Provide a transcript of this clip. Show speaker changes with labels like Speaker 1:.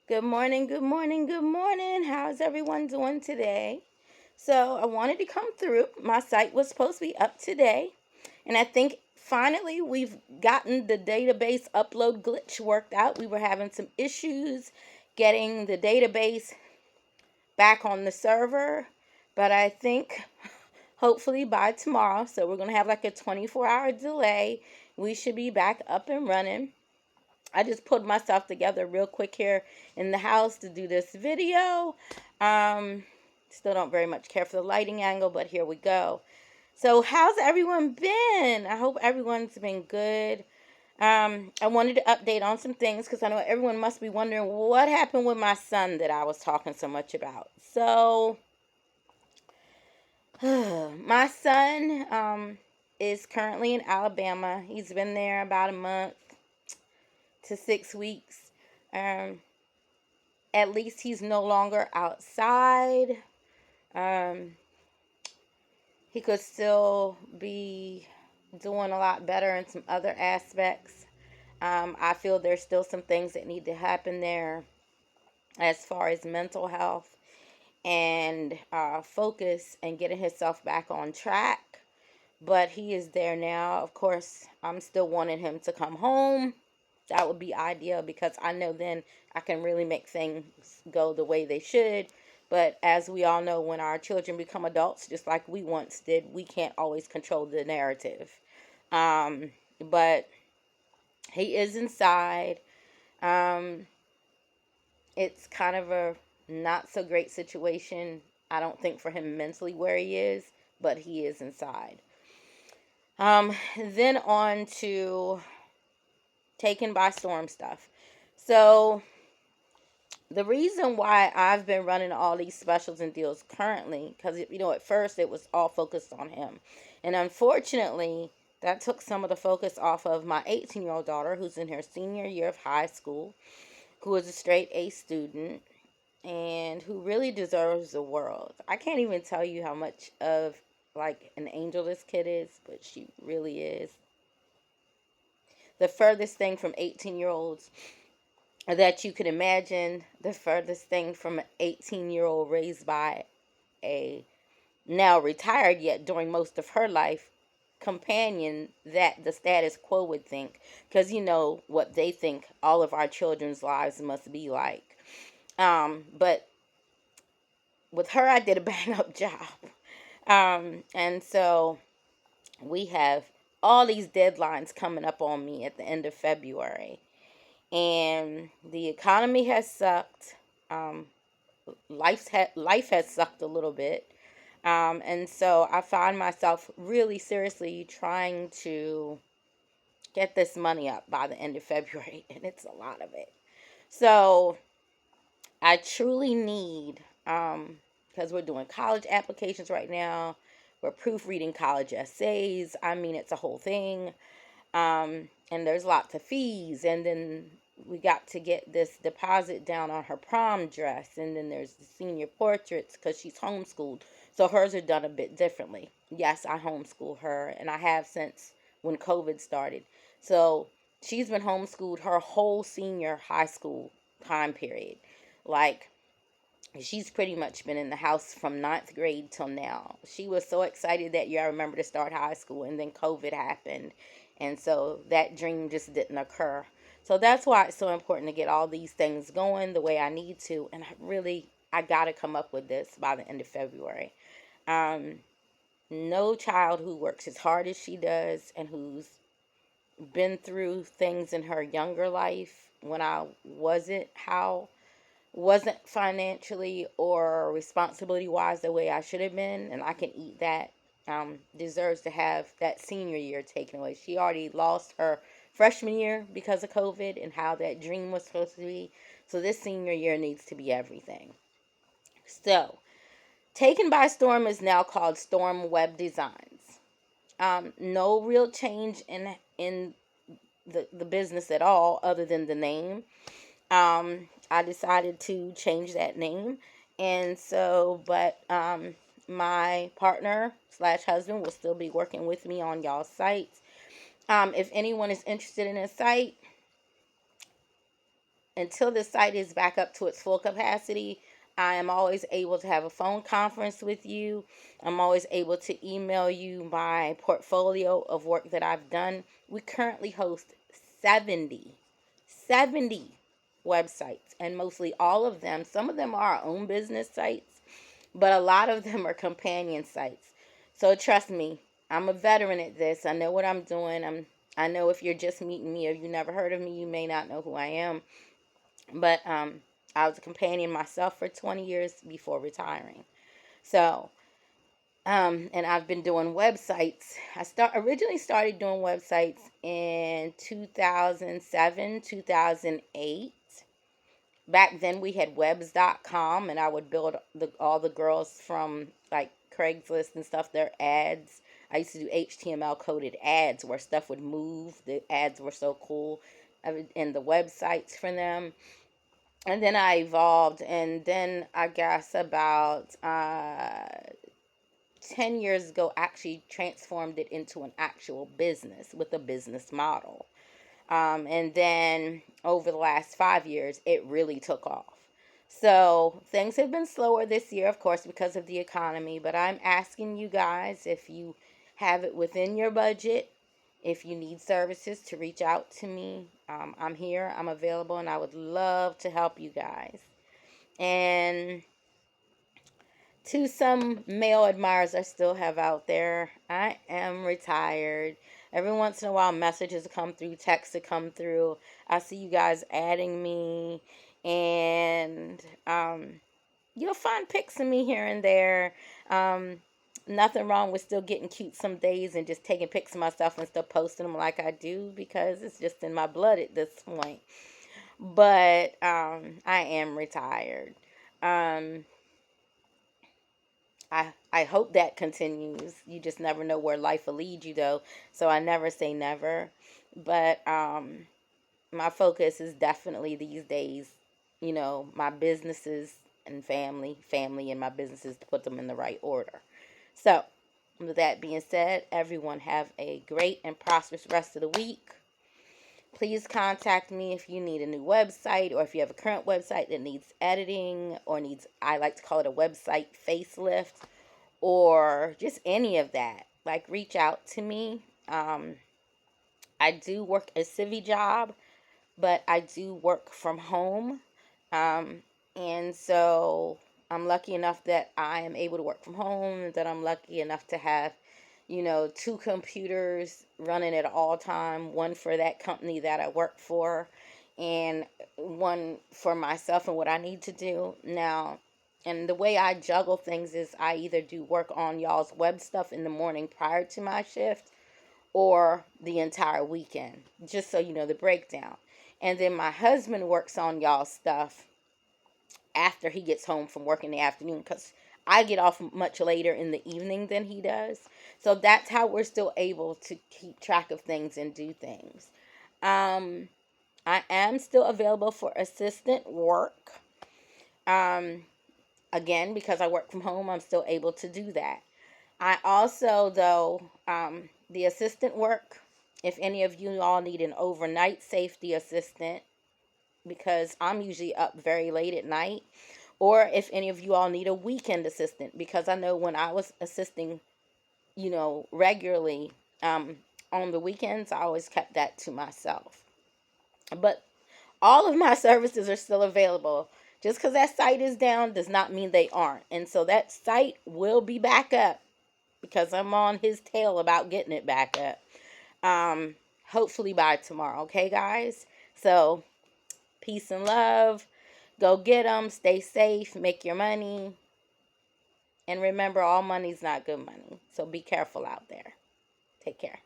Speaker 1: Good morning, good morning, good morning. How's everyone doing today? So, I wanted to come through. My site was supposed to be up today, and I think finally we've gotten the database upload glitch worked out. We were having some issues getting the database back on the server, but I think hopefully by tomorrow, so we're going to have like a 24-hour delay, we should be back up and running. I just put myself together real quick here in the house to do this video. Um, Still don't very much care for the lighting angle, but here we go. So how's everyone been? I hope everyone's been good. I wanted to update on some things because I know everyone must be wondering what happened with my son that I was talking so much about. So my son is currently in Alabama. He's been there about a month to 6 weeks. Um, at least he's no longer outside. Um, he could still be doing a lot better in some other aspects. I feel there's still some things that need to happen there as far as mental health and focus and getting himself back on track. But he is there now. Of course, I'm still wanting him to come home. That would be ideal because I know then I can really make things go the way they should. But as we all know, when our children become adults, just like we once did, we can't always control the narrative. But he is inside. Um, it's kind of a not so great situation, I don't think, for him mentally where he is, but he is inside. Then on to taken by storm stuff. So the reason why I've been running all these specials and deals currently, because at first it was all focused on him, and unfortunately that took some of the focus off of my 18-year-old daughter, who's in her senior year of high school, who is a straight A student and who really deserves the world. I can't even tell you how much of like an angel this kid is, but she really is the furthest thing from 18-year-olds that you could imagine, the furthest thing from an 18-year-old raised by a now retired yet during most of her life companion that the status quo would think, because you know what they think all of our children's lives must be like. But with her, I did a bang up job. And so we have all these deadlines coming up on me at the end of February. And the economy has sucked. Um, life has sucked a little bit. And so I find myself really seriously trying to get this money up by the end of February, and it's a lot of it. So I truly need, because we're doing college applications right now, we're proofreading college essays. I mean, it's a whole thing. And there's lots of fees, and then we got to get this deposit down on her prom dress, and then there's the senior portraits because she's homeschooled, so hers are done a bit differently. Yes, I homeschool her, and I have since when COVID started. So she's been homeschooled her whole senior high school time period. Like, she's pretty much been in the house from ninth grade till now. She was so excited that year, I remember, to start high school, and then COVID happened. And so that dream just didn't occur. So that's why it's so important to get all these things going the way I need to. And I got to come up with this by the end of February. Um, no child who works as hard as she does and who's been through things in her younger life when I wasn't financially or responsibility wise the way I should have been, and I can eat that, deserves to have that senior year taken away. She already lost her freshman year because of COVID and how that dream was supposed to be. So this senior year needs to be everything. So, Taken by Storm is now called Storm Web Designs. No real change in the business at all other than the name. I decided to change that name. And so, but my partner slash husband will still be working with me on y'all's sites. If anyone is interested in a site, until the site is back up to its full capacity, I am always able to have a phone conference with you. I'm always able to email you my portfolio of work that I've done. We currently host 70 websites, and mostly all of them, some of them are our own business sites, but a lot of them are companion sites. So trust me, I'm a veteran at this. I know what I'm doing. I know if you're just meeting me or you never heard of me, you may not know who I am. But I was a companion myself for 20 years before retiring. So, and I've been doing websites. Originally started doing websites in 2007, 2008. Back then we had webs.com, and I would build all the girls from like Craigslist and stuff, their ads. I used to do HTML coded ads where stuff would move. The ads were so cool, and the websites for them. And then I evolved, and then I guess about 10 years ago, actually transformed it into an actual business with a business model. And then over the last 5 years, it really took off. So things have been slower this year, of course, because of the economy. But I'm asking you guys, if you have it within your budget, if you need services, to reach out to me. I'm here, I'm available, and I would love to help you guys. And to some male admirers I still have out there, I am retired. Every once in a while, messages come through, texts that come through. I see you guys adding me, and you'll find pics of me here and there. Nothing wrong with still getting cute some days and just taking pics of myself and still posting them like I do, because it's just in my blood at this point. But I am retired. I hope that continues. You just never know where life will lead you, though. So I never say never. But my focus is definitely these days, my businesses and family and my businesses, to put them in the right order. So, with that being said, everyone have a great and prosperous rest of the week. Please contact me if you need a new website, or if you have a current website that needs editing, or needs, I like to call it a website facelift, or just any of that. Like, reach out to me. I do work a civvy job, but I do work from home. And so I'm lucky enough that I am able to work from home, that I'm lucky enough to have, 2 computers running at all time, one for that company that I work for, and one for myself and what I need to do. Now, and the way I juggle things is I either do work on y'all's web stuff in the morning prior to my shift, or the entire weekend, just so you know the breakdown. And then my husband works on y'all's stuff after he gets home from work in the afternoon, because I get off much later in the evening than he does. So that's how we're still able to keep track of things and do things. I am still available for assistant work. Again, because I work from home, I'm still able to do that. I also, though, the assistant work, if any of you all need an overnight safety assistant, because I'm usually up very late at night, or if any of you all need a weekend assistant, because I know when I was assisting, regularly on the weekends, I always kept that to myself. But all of my services are still available. Just because that site is down does not mean they aren't. And so that site will be back up, because I'm on his tail about getting it back up. Hopefully by tomorrow. Okay, guys? So, peace and love. Go get them. Stay safe. Make your money. And remember, all money's not good money. So be careful out there. Take care.